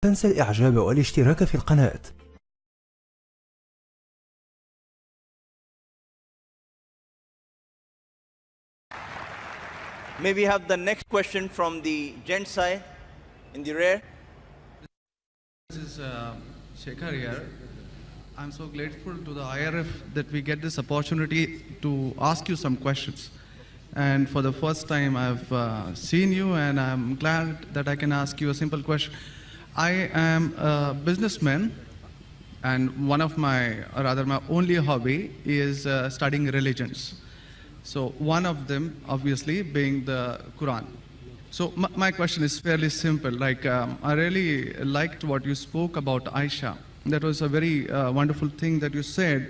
تنسى الإعجاب والاشتراك في القناة. May we have the next question from the gent side in the rear? This is Shekhar here. I'm so grateful to the IRF that we get this opportunity to ask you some questions. And for the first time, I've seen you, and I'm glad that I can ask you a simple question. I am a businessman, and one of my, or rather my only hobby is studying religions. So one of them, obviously, being the Quran. So my question is fairly simple. Like, I really liked what you spoke about Aisha. That was a very wonderful thing that you said.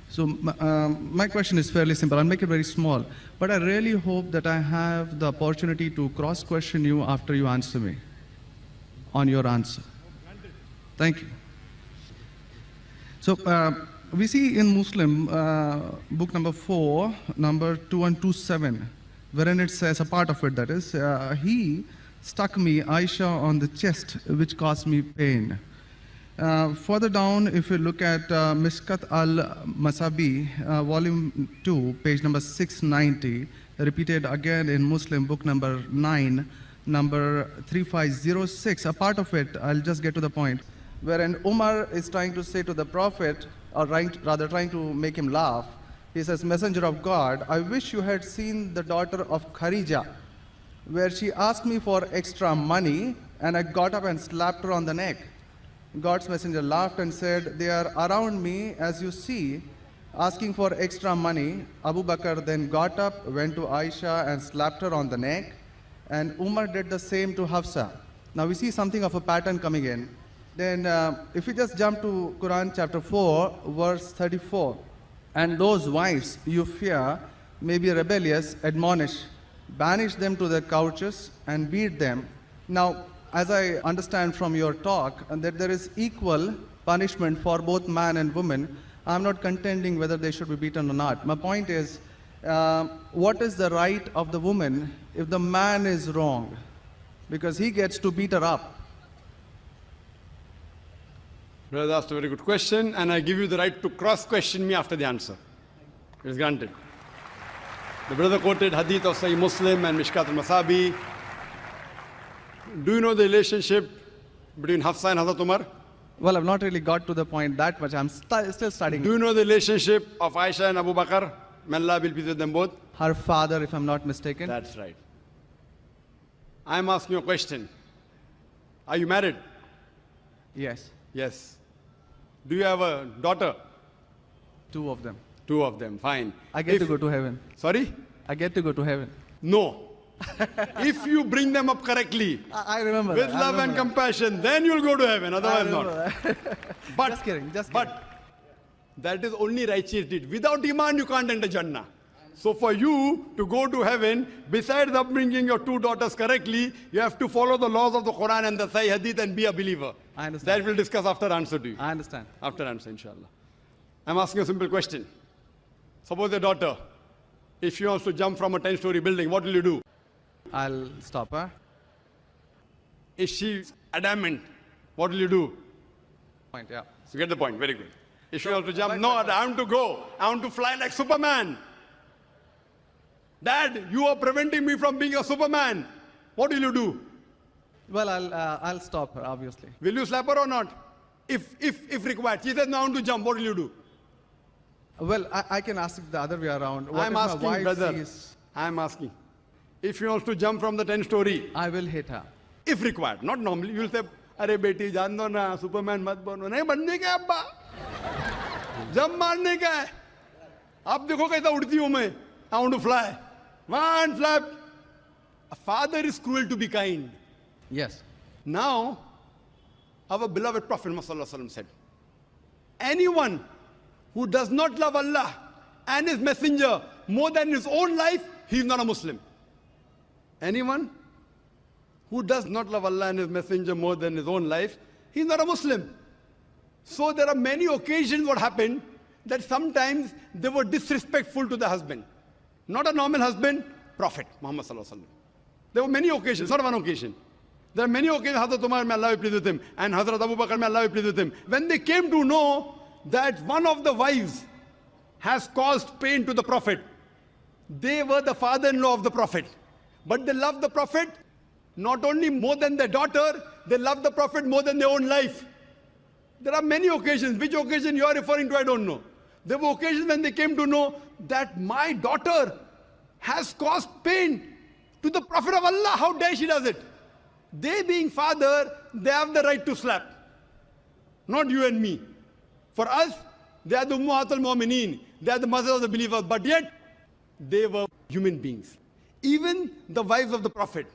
So my question is fairly simple. I'll make it very small. But I really hope that I have the opportunity to cross-question you after you answer me on your answer. Thank you. So we see in Muslim book number 4, number 2127, wherein it says, a part of it that is, he stuck me, Aisha, on the chest, which caused me pain. Further down, if you look at Mishkat al-Masabi, volume 2, page number 690, repeated again in Muslim book number 9, number 3506, a part of it, I'll just get to the point, wherein Umar is trying to say to the Prophet, or rather trying to make him laugh, he says, Messenger of God, I wish you had seen the daughter of Kharija, where she asked me for extra money, and I got up and slapped her on the neck. God's messenger laughed and said, they are around me, as you see, asking for extra money. Abu Bakr then got up, went to Aisha and slapped her on the neck, and Umar did the same to Hafsa. Now we see something of a pattern coming in. Then if we just jump to Quran chapter 4, verse 34, and those wives you fear may be rebellious, admonish, banish them to their couches and beat them. Now, as I understand from your talk, that there is equal punishment for both man and woman. I'm not contending whether they should be beaten or not. My point is, what is the right of the woman if the man is wrong? Because he gets to beat her up. Brother asked a very good question, and I give you the right to cross-question me after the answer. It is granted. The brother quoted hadith of Sahih Muslim and Mishkat al-Masabi. Do you know the relationship between Hafsa and Hazrat Umar? Well, I've not really got to the point that much. I'm still studying. Do you know the relationship of Aisha and Abu Bakr? May Allah be pleased with them both. Her father, if I'm not mistaken. That's right. I'm asking you a question. Are you married? Yes. Yes. Do you have a daughter? 2 of them. 2 of them, fine. I get to go to heaven. Sorry? I get to go to heaven. No. If you bring them up correctly, I remember with that. love and compassion, then you'll go to heaven, otherwise not. But, just kidding. But that is only righteous deed. Without iman, you can't enter Jannah. So for you to go to heaven, besides upbringing your 2 daughters correctly, you have to follow the laws of the Quran and the Sahih Hadith and be a believer. I understand. That we'll discuss after answer to you. I understand. After answer, inshallah. I'm asking a simple question. Suppose your daughter, if she wants to jump from a 10-story building, what will you do? I'll stop her. Is she adamant? What will you do? Point, yeah. You get the point, very good. If she wants to jump, no, I want to go. I want to fly like Superman. Dad, you are preventing me from being a Superman. What will you do? Well, I'll stop her, obviously. Will you slap her or not? If required. She says, no, I want to jump. What will you do? Well, I can ask it the other way around. What I'm if asking, my wife brother. sees... I'm asking. If she wants to jump from the 10-story, I will hit her. if required, not normally, you will say, "Arey beti, jaan do na, Superman mat bano." Nahi banne ka hai abba. Jump marne ka hai. Aap dekho kaisa udti hu main. I want to fly. One flap. A father is cruel to be kind. Yes. Now, our beloved Prophet Muhammad said, anyone who does not love Allah and His Messenger more than his own life, he is not a Muslim. Anyone who does not love Allah and His Messenger more than his own life, he is not a Muslim. So there are many occasions what happened that sometimes they were disrespectful to the husband. Not a normal husband, Prophet Muhammad. There were many occasions, not one occasion. There are many occasions, Hazrat Umar, may Allah be pleased with him, and Hazrat Abu Bakr, may Allah be pleased with him. When they came to know that one of the wives has caused pain to the Prophet, they were the father-in-law of the Prophet. But they loved the Prophet not only more than their daughter, they loved the Prophet more than their own life. There are many occasions. Which occasion you are referring to, I don't know. There were occasions when they came to know that my daughter has caused pain to the Prophet of Allah. How dare she does it? They being father, they have the right to slap. Not you and me. For us, they are the المؤمنين. They are the mothers of the believers. But yet, they were human beings. Even the wives of the Prophet.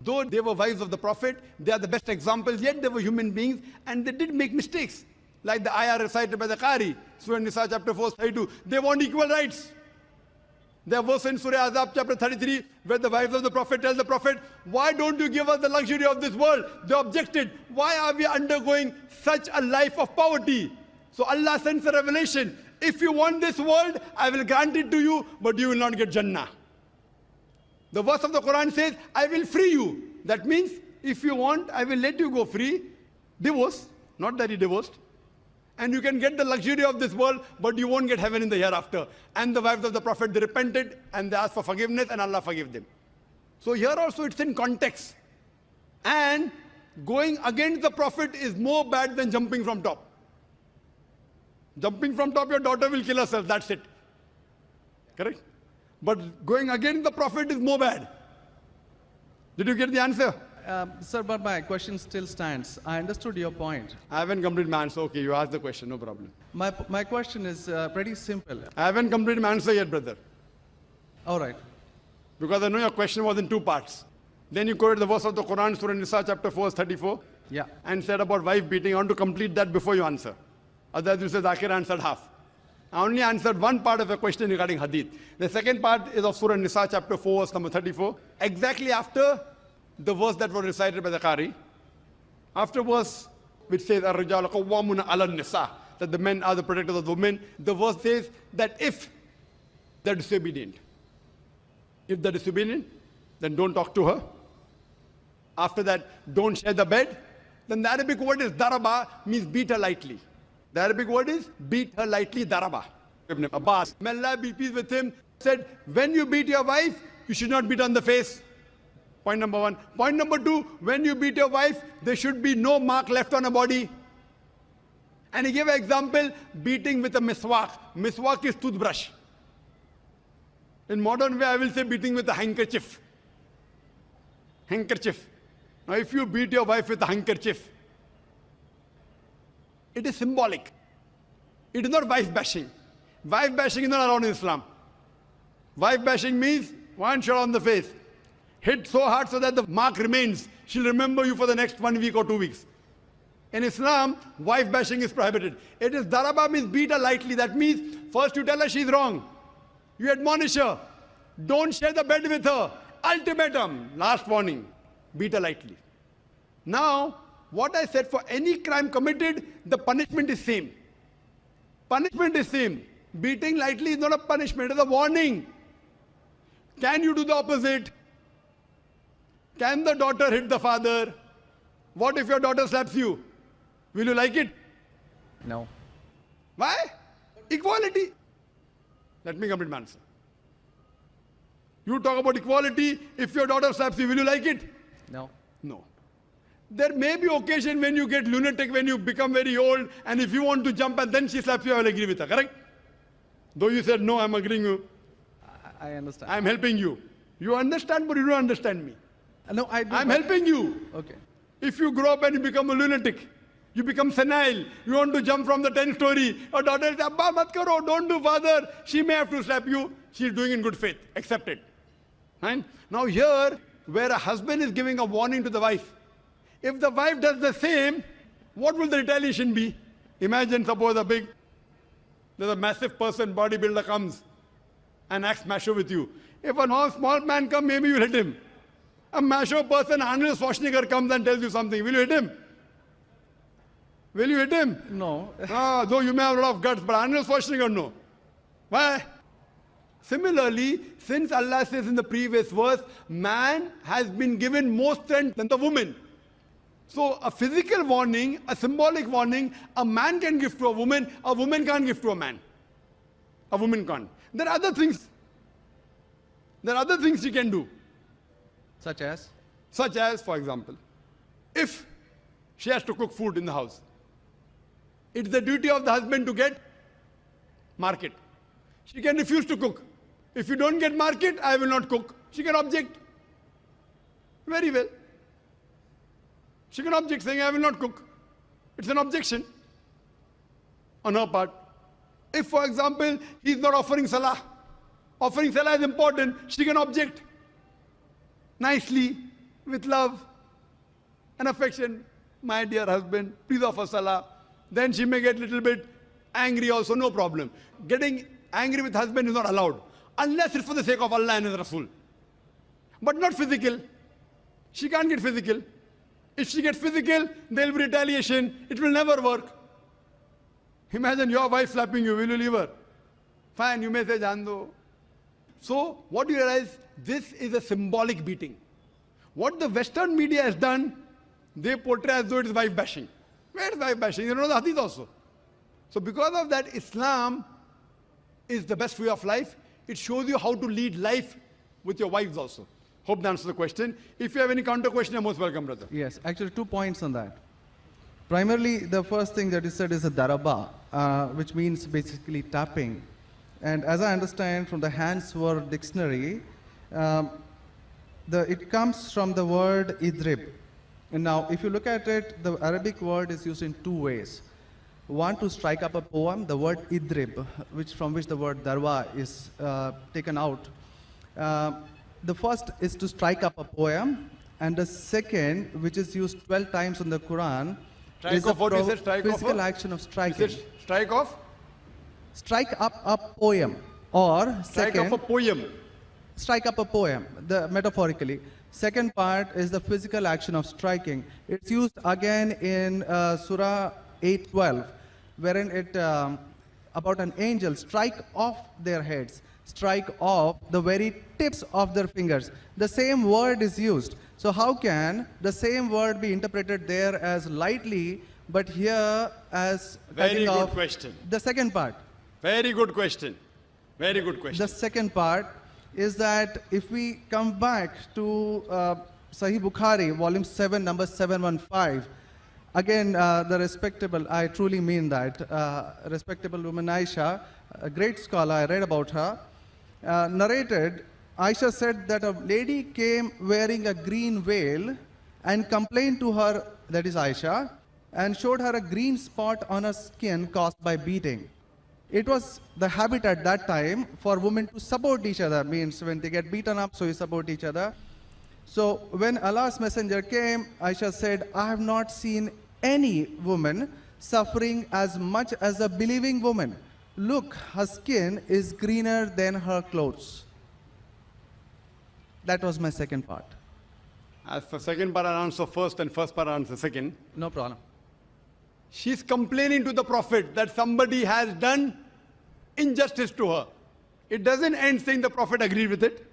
Though they were wives of the Prophet, they are the best examples, yet they were human beings and they did make mistakes. Like the ayah recited by the Qari, Surah Nisa chapter 4, 32. They want equal rights. There was in Surah Azab chapter 33, where the wives of the Prophet tell the Prophet, why don't you give us the luxury of this world? They objected, why are we undergoing such a life of poverty? So Allah sends a revelation. If you want this world, I will grant it to you, but you will not get Jannah. The verse of the Quran says, I will free you. That means, if you want, I will let you go free. Divorce, not that he divorced. And you can get the luxury of this world, but you won't get heaven in the hereafter. And the wives of the Prophet, they repented and they asked for forgiveness and Allah forgave them. So here also it's in context. And going against the Prophet is more bad than jumping from top. Jumping from top, your daughter will kill herself, that's it. Correct? But going against the Prophet is more bad. Did you get the answer? Sir, but my question still stands. I understood your point. I haven't completed my answer. Okay, you asked the question, no problem. My question is pretty simple. I haven't completed my answer yet, brother. All right. Because I know your question was in two parts. Then you quoted the verse of the Quran, Surah Nisa, chapter 4, 34. Yeah. And said about wife beating. I want to complete that before you answer. Otherwise you say ذاكر answered half. I only answered one part of the question regarding hadith. The second part is of Surah Nisa, chapter 4, verse number 34. Exactly after the verse that was recited by the Qari. After verse which says, الرجال قوامون على النساء, that the men are the protectors of the women. The verse says that if they're disobedient, then don't talk to her. After that, don't share the bed. Then the Arabic word is daraba, means beat her lightly. The Arabic word is beat her lightly, daraba. Ibn Abbas, may Allah be pleased with him, said, when you beat your wife, you should not beat on the face. Point number one. Point number two, when you beat your wife, there should be no mark left on her body. And he gave an example, beating with a miswak. Miswak is toothbrush. In modern way, I will say beating with a handkerchief. Handkerchief. Now, if you beat your wife with a handkerchief, it is symbolic. It is not wife bashing. Wife bashing is not allowed in Islam. Wife bashing means one shot on the face. Hit so hard so that the mark remains. She'll remember you for the next 1 week or 2 weeks. In Islam, wife bashing is prohibited. It is daraba, means beat her lightly. That means first you tell her she's wrong. You admonish her. Don't share the bed with her. Ultimatum. Last warning. Beat her lightly. Now, what I said, for any crime committed, the punishment is same. Punishment is same. Beating lightly is not a punishment, it is a warning. Can you do the opposite? Can the daughter hit the father? What if your daughter slaps you? Will you like it? No. Why? Equality. Let me complete my answer. You talk about equality. If your daughter slaps you, will you like it? No. No. There may be occasion when you get lunatic, when you become very old, and if you want to jump and then she slaps you, I will agree with her, correct? Though you said, no, I'm agreeing you. I understand. I'm helping you. You understand, but you don't understand me. No, I do. I'm helping you. Okay. If you grow up and you become a lunatic, you become senile, you want to jump from the 10th story, your daughter says, Abba, mat karo, don't do, father. She may have to slap you. She's doing in good faith. Accept it. Right? Now here, where a husband is giving a warning to the wife, if the wife does the same, what will the retaliation be? Imagine, suppose there's a massive person, bodybuilder comes and acts macho with you. If a small man comes, maybe you'll hit him. A macho person, Arnold Schwarzenegger, comes and tells you something. Will you hit him? Will you hit him? No. Though you may have a lot of guts, but Arnold Schwarzenegger, no. Why? Similarly, since Allah says in the previous verse, man has been given more strength than the woman. So a physical warning, a symbolic warning, a man can give to a woman can't give to a man. A woman can't. There are other things. There are other things she can do. Such as? Such as, for example, if she has to cook food in the house, it's the duty of the husband to get market. She can refuse to cook. If you don't get market, I will not cook. She can object. Very well. She can object saying, I will not cook. It's an objection on her part. If, for example, he is not offering salah is important, she can object nicely, with love and affection. My dear husband, please offer salah. Then she may get a little bit angry also, no problem. Getting angry with husband is not allowed, unless it's for the sake of Allah and His Rasul. But not physical. She can't get physical. If she gets physical, there will be retaliation. It will never work. Imagine your wife slapping you. Will you leave her? Fine, you may say, Jando. So, what do you realize? This is a symbolic beating. What the Western media has done, they portray as though it is wife bashing. Where is wife bashing? You know the hadith also. So, because of that, Islam is the best way of life. It shows you how to lead life with your wives also. Hope that answers the question. If you have any counter question, you're most welcome, brother. Yes, actually 2 points on that. Primarily, the first thing that you said is a daraba, which means basically tapping. And as I understand from the Hans Word Dictionary, it comes from the word idrib. And now, if you look at it, the Arabic word is used in 2 ways. One, to strike up a poem, the word idrib, from which the word darwa is taken out. The first is to strike up a poem, and the second, which is used 12 times in the Quran, is the physical action of striking. Strike off? Strike up a poem, or Strike second, up a poem. Strike up a poem, metaphorically. Second part is the physical action of striking. It's used again in Surah 8:12, wherein it about an angel strike off their heads, strike off the very tips of their fingers. The same word is used. So how can the same word be interpreted there as lightly, but here as Very good question. The second part. Very good question. Very good question. The second part is that if we come back to Sahih Bukhari, volume 7, number 715, again, the respectable, I truly mean that, respectable woman Aisha, a great scholar, I read about her, narrated, Aisha said that a lady came wearing a green veil and complained to her, that is Aisha, and showed her a green spot on her skin caused by beating. It was the habit at that time for women to support each other, means when they get beaten up, so you support each other. So when Allah's messenger came, Aisha said, I have not seen any woman suffering as much as a believing woman. Look, her skin is greener than her clothes. That was my second part. As for second part, I'll answer first, and first part, I'll answer second. No problem. She's complaining to the Prophet that somebody has done injustice to her. It doesn't end saying the Prophet agreed with it.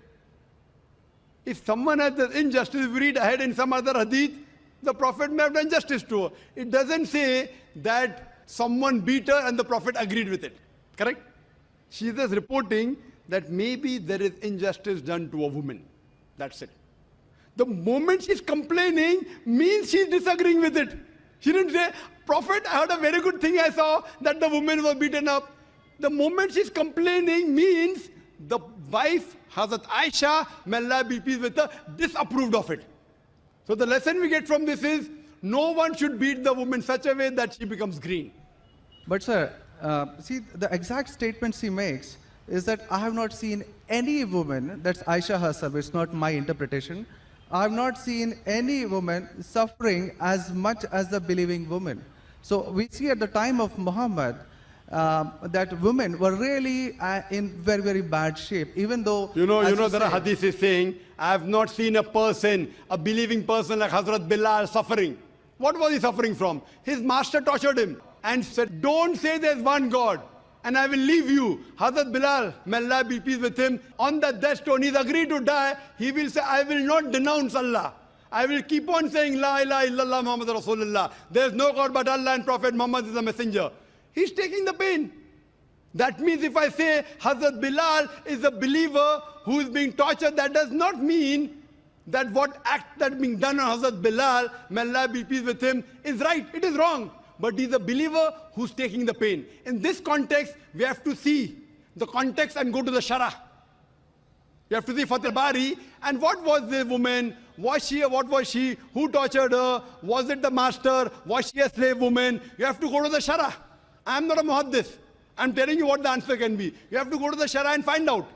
If someone has done injustice, if we read ahead in some other hadith, the Prophet may have done justice to her. It doesn't say that someone beat her and the Prophet agreed with it. Correct? She is just reporting that maybe there is injustice done to a woman. That's it. The moment she's complaining means she's disagreeing with it. She didn't say, Prophet, I heard a very good thing I saw, that the woman was beaten up. The moment she's complaining means the wife, Hazrat Aisha, may Allah be pleased with her, disapproved of it. So the lesson we get from this is, no one should beat the woman such a way that she becomes green. But sir, see, the exact statement she makes is that I have not seen any woman, that's Aisha herself, it's not my interpretation, I have not seen any woman suffering as much as the believing woman. So we see at the time of Muhammad that women were really in very, very bad shape, even though... You know there are hadiths saying, I have not seen a person, a believing person like Hazrat Bilal suffering. What was he suffering from? His master tortured him and said, don't say there's one God and I will leave you. Hazrat Bilal, may Allah be pleased with him, on the death stone, he's agreed to die. He will say, I will not denounce Allah. I will keep on saying, La ilaha illallah Muhammad Rasulullah. There is no God but Allah and Prophet Muhammad is the messenger. He's taking the pain. That means if I say Hazrat Bilal is a believer who is being tortured, that does not mean that what act that being done on Hazrat Bilal, may Allah be pleased with him, is right. It is wrong. But he's a believer who's taking the pain. In this context, we have to see the context and go to the Shara. You have to see Fath al-Bari. And what was the woman? What was she? Who tortured her? Was it the master? Was she a slave woman? You have to go to the Shara. I am not a muhaddith. I'm telling you what the answer can be. You have to go to the Shara and find out.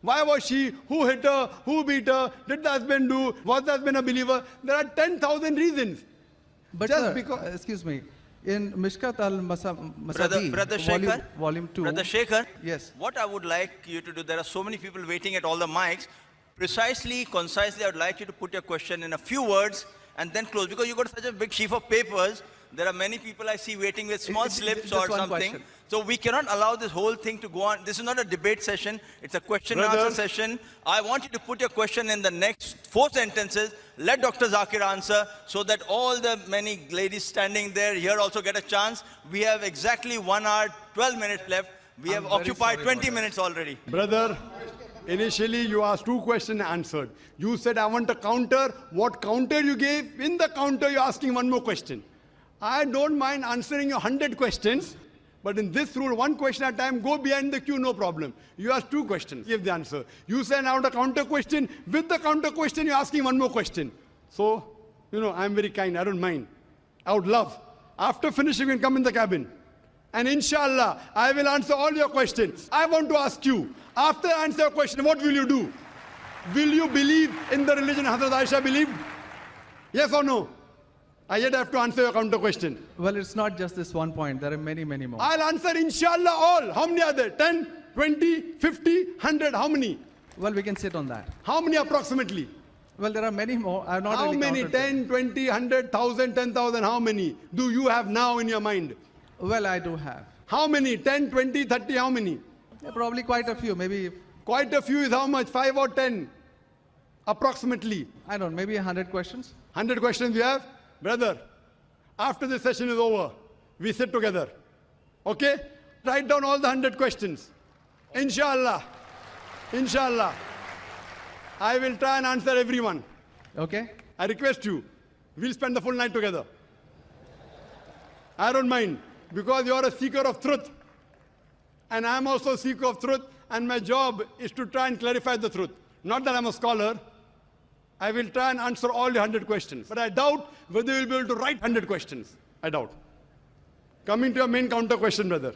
Why was she? Who hit her? Who beat her? Did the husband do? Was the husband a believer? There are 10,000 reasons. But Just sir, because- excuse me, in Mishkat al-Masabi, Brother Shaker, volume 2. Brother Shaker, Yes. what I would like you to do, there are so many people waiting at all the mics. Precisely, concisely, I would like you to put your question in a few words and then close. Because you got such a big sheaf of papers, there are many people I see waiting with small slips just or one something. question. So we cannot allow this whole thing to go on. This is not a debate session. It's a question and Brother. answer session. I want you to put your question in the next 4 sentences. Let Dr. ذاكر answer so that all the many ladies standing there here also get a chance. We have exactly 1 hour, 12 minutes left. We have very occupied sorry 20 about minutes already. Brother, initially you asked 2 questions and answered. You said, I want a counter. What counter you gave? In the counter, you're asking 1 more question. I don't mind answering your 100 questions, but in this rule, 1 question at a time, go behind the queue, no problem. You asked 2 questions, give the answer. You said, I want a counter question. With the counter question, you're asking 1 more question. So, I'm very kind, I don't mind. I would love. After finishing, you can come in the cabin. And inshallah, I will answer all your questions. I want to ask you, after I answer your question, what will you do? Will you believe in the religion Hazrat Aisha believed? Yes or no? I yet have to answer your counter question. Well, it's not just this one point. There are many, many more. I'll answer inshallah all. How many are there? 10, 20, 50, 100? How many? Well, we can sit on that. How many approximately? Well, there are many more. I have not How really many? counted them. 10, 20, 100, 1,000, 10,000? How many do you have now in your mind? Well, I do have. How many? 10, 20, 30? How many? Yeah, probably quite a few. Maybe, Quite a few is how much? 5 or 10? Approximately. I don't know, maybe 100 questions. 100 questions you have? Brother, after this session is over, we sit together. Okay? Write down all the 100 questions. Inshallah. Inshallah. I will try and answer everyone. Okay? I request you, we'll spend the full night together. I don't mind, because you are a seeker of truth. And I am also a seeker of truth, and my job is to try and clarify the truth. Not that I'm a scholar. I will try and answer all your 100 questions. But I doubt whether you will be able to write 100 questions. I doubt. Coming to your main counter question, brother.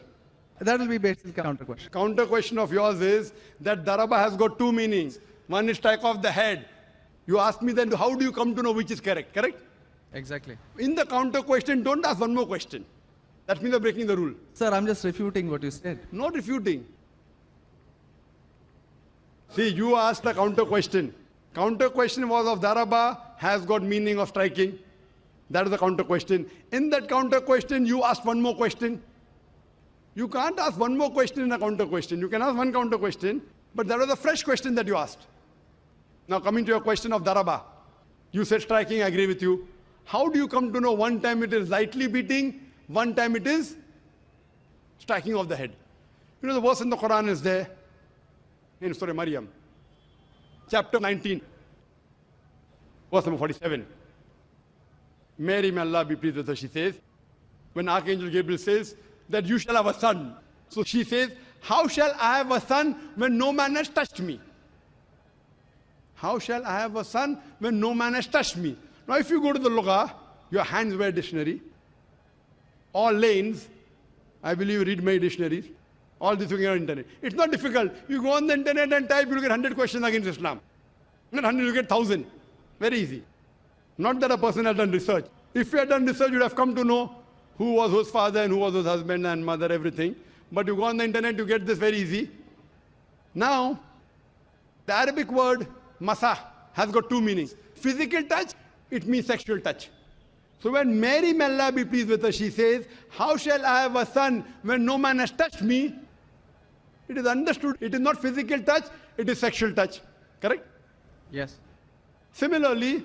That will be basically counter question. Counter question of yours is that daraba has got 2 meanings. One is strike off the head. You ask me then, how do you come to know which is correct? Correct? Exactly. In the counter question, don't ask 1 more question. That means you're breaking the rule. Sir, I'm just refuting what you said. Not refuting. See, you asked a counter question. Counter question was of daraba has got meaning of striking. That is the counter question. In that counter question, you asked 1 more question. You can't ask 1 more question in a counter question. You can ask 1 counter question, but that was a fresh question that you asked. Now coming to your question of daraba. You said striking, I agree with you. How do you come to know one time it is lightly beating, one time it is striking of the head? The verse in the Quran is there, in Surah Maryam, chapter 19, verse number 47. Mary, may Allah be pleased with her, she says, when Archangel Gabriel says that you shall have a son. So she says, how shall I have a son when no man has touched me? How shall I have a son when no man has touched me? Now if you go to the Lugha, your hands wear dictionary, all lanes, I believe you read my dictionaries, all this you can get on the internet. It's not difficult. You go on the internet and type, you'll get 100 questions against Islam. Not 100, you get 1,000. Very easy. Not that a person has done research. If you had done research, you'd have come to know who was whose father and who was whose husband and mother, everything. But you go on the internet, you get this very easy. Now, the Arabic word masa has got 2 meanings. Physical touch, it means sexual touch. So when Mary, may Allah be pleased with her, she says, how shall I have a son when no man has touched me? It is understood, it is not physical touch, it is sexual touch. Correct? Yes. Similarly,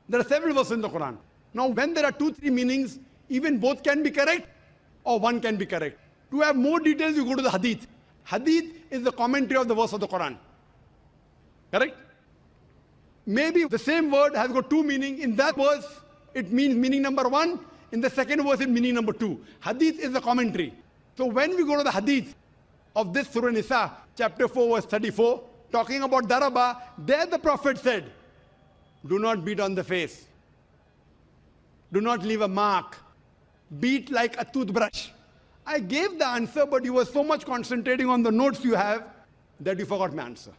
There are several verses in the Quran. Now, when there are 2-3 meanings, even both can be correct or one can be correct. To have more details, you go to the hadith. Hadith is the commentary of the verse of the Quran. Correct? Maybe the same word has got two meanings. In that verse, it means meaning number one. In the second verse, it meaning number two. Hadith is the commentary. So when we go to the hadith of this Surah Nisa, chapter 4, verse 34, talking about daraba, there the Prophet said, do not beat on the face. Do not leave a mark. Beat like a toothbrush. I gave the answer, but you were so much concentrating on the notes you have that you forgot my answer.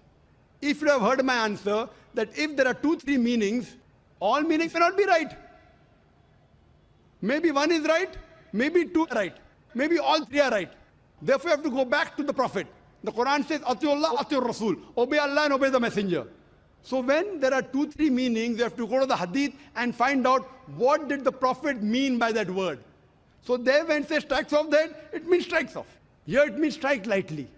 If you have heard my answer, that if there are 2-3 meanings, all meanings may not be right. Maybe one is right, maybe two are right, maybe all three are right. Therefore, you have to go back to the Prophet. The Quran says, Atiullah, Atiur Rasul. Obey Allah and obey the Messenger. So when there are 2-3 meanings, you have to go to the hadith and find out what did the Prophet mean by that word. So there when it says strikes off that, it means strikes off. Here it means strike lightly.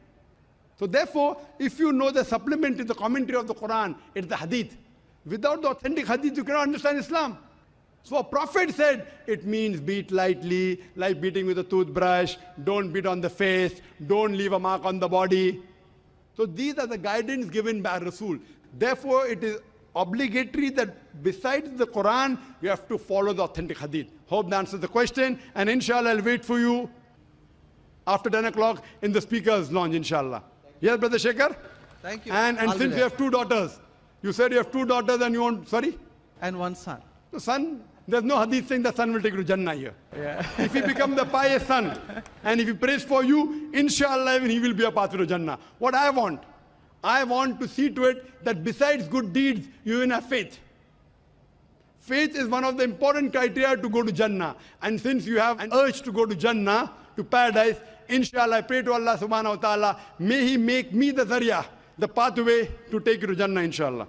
So therefore, if you know the supplement to the commentary of the Quran, it's the hadith. Without the authentic hadith, you cannot understand Islam. So a prophet said, it means beat lightly, like beating with a toothbrush, don't beat on the face, don't leave a mark on the body. So these are the guidance given by Rasul. Therefore, it is obligatory that besides the Quran, you have to follow the authentic hadith. Hope that answers the question, and inshallah, I'll wait for you after 10 o'clock in the speaker's lounge, inshallah. Yes, Brother Shekhar? Thank you. And since you have 2 daughters, you said you have 2 daughters and you want, sorry? And one son. The son, there's no hadith saying the son will take you to Jannah here. Yeah. If he becomes the pious son, and if he prays for you, inshallah, he will be a path to Jannah. What I want to see to it that besides good deeds, you even have faith. Faith is one of the important criteria to go to Jannah. And since you have an urge to go to Jannah, to paradise, inshallah, I pray to Allah subhanahu wa ta'ala, may He make me the zarya, the pathway to take you to Jannah, inshallah.